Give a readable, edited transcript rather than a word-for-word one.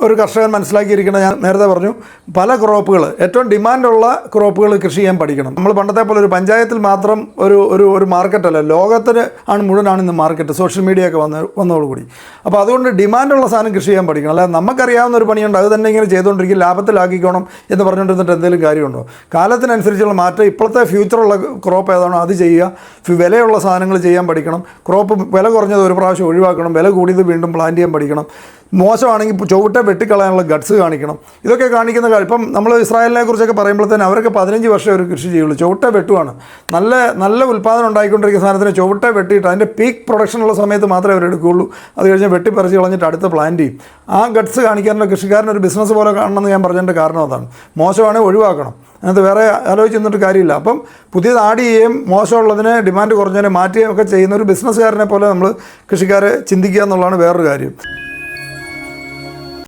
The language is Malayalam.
ഒരു കർഷകൻ മനസ്സിലാക്കിയിരിക്കണം, ഞാൻ നേരത്തെ പറഞ്ഞു, പല ക്രോപ്പുകൾ, ഏറ്റവും ഡിമാൻഡുള്ള ക്രോപ്പുകൾ കൃഷി ചെയ്യാൻ പഠിക്കണം. നമ്മൾ പണ്ടത്തെ പോലെ ഒരു പഞ്ചായത്തിൽ മാത്രം ഒരു മാർക്കറ്റല്ല, ലോകത്തിന് മുഴുവനാണ് ഇന്ന് മാർക്കറ്റ്, സോഷ്യൽ മീഡിയ ഒക്കെ വന്നതോടുകൂടി. അപ്പോൾ അതുകൊണ്ട് ഡിമാൻഡുള്ള സാധനം കൃഷി ചെയ്യാൻ പഠിക്കണം. അല്ലാതെ നമുക്കറിയാവുന്ന ഒരു പണിയുണ്ട്, അത് തന്നെ ഇങ്ങനെ ചെയ്തുകൊണ്ടിരിക്കും, ലാഭത്തിലാക്കിക്കോണം എന്ന് പറഞ്ഞുകൊണ്ടിരുന്നിട്ട് എന്തെങ്കിലും കാര്യമുണ്ടോ? കാലത്തിനനുസരിച്ചുള്ള മാറ്റം, ഇപ്പോഴത്തെ ഫ്യൂച്ചറുള്ള ക്രോപ്പ് ഏതാണോ അത് ചെയ്യുക, വിലയുള്ള സാധനങ്ങൾ ചെയ്യാൻ പഠിക്കണം. ക്രോപ്പ് വില കുറഞ്ഞത് ഒരു പ്രാവശ്യം ഒഴിവാക്കണം, വില കൂടിയത് വീണ്ടും പ്ലാൻ ചെയ്യാൻ പഠിക്കണം. മോശമാണെങ്കിൽ ചുവട്ടെ വെട്ടിക്കളയാനുള്ള ഗട്ട്സ് കാണിക്കണം. ഇതൊക്കെ കാണിക്കുന്ന കാര്യം. ഇപ്പം നമ്മൾ ഇസ്രായേലിനെ കുറിച്ചൊക്കെ പറയുമ്പോഴത്തേന് അവരൊക്കെ 15 വർഷം ഒരു കൃഷി ചെയ്യുള്ളൂ, ചുവട്ടെ വെട്ടുവാണ്. നല്ല ഉൽപ്പാദനം ഉണ്ടായിക്കൊണ്ടിരിക്കുന്ന സാധനത്തിന് ചുവട്ടെ വെട്ടിയിട്ട് അതിൻ്റെ പീക്ക് പ്രൊഡക്ഷനുള്ള സമയത്ത് മാത്രമേ അവരെടുക്കുകയുള്ളൂ. അത് കഴിഞ്ഞ് വെട്ടിപ്പറിച്ച് കളഞ്ഞിട്ട് അടുത്ത പ്ലാന്റ് ചെയ്യും. ആ ഗട്ട്സ് കാണിക്കാനുള്ള കൃഷിക്കാരനൊരു ബിസിനസ് പോലെ കാണണമെന്ന് ഞാൻ പറഞ്ഞതിൻ്റെ കാരണം അതാണ്. മോശമാണെങ്കിൽ ഒഴിവാക്കണം, അതിനകത്ത് വേറെ ആലോചിച്ച് നിന്നിട്ട് കാര്യമില്ല. അപ്പം പുതിയത് ആഡ് ചെയ്യുകയും മോശമുള്ളതിനെ ഡിമാൻഡ് കുറഞ്ഞതിനെ മാറ്റുകയും ഒക്കെ ചെയ്യുന്ന ഒരു ബിസിനസ്സുകാരനെ പോലെ നമ്മൾ കൃഷിക്കാരെ ചിന്തിക്കുക എന്നുള്ളതാണ് വേറൊരു കാര്യം.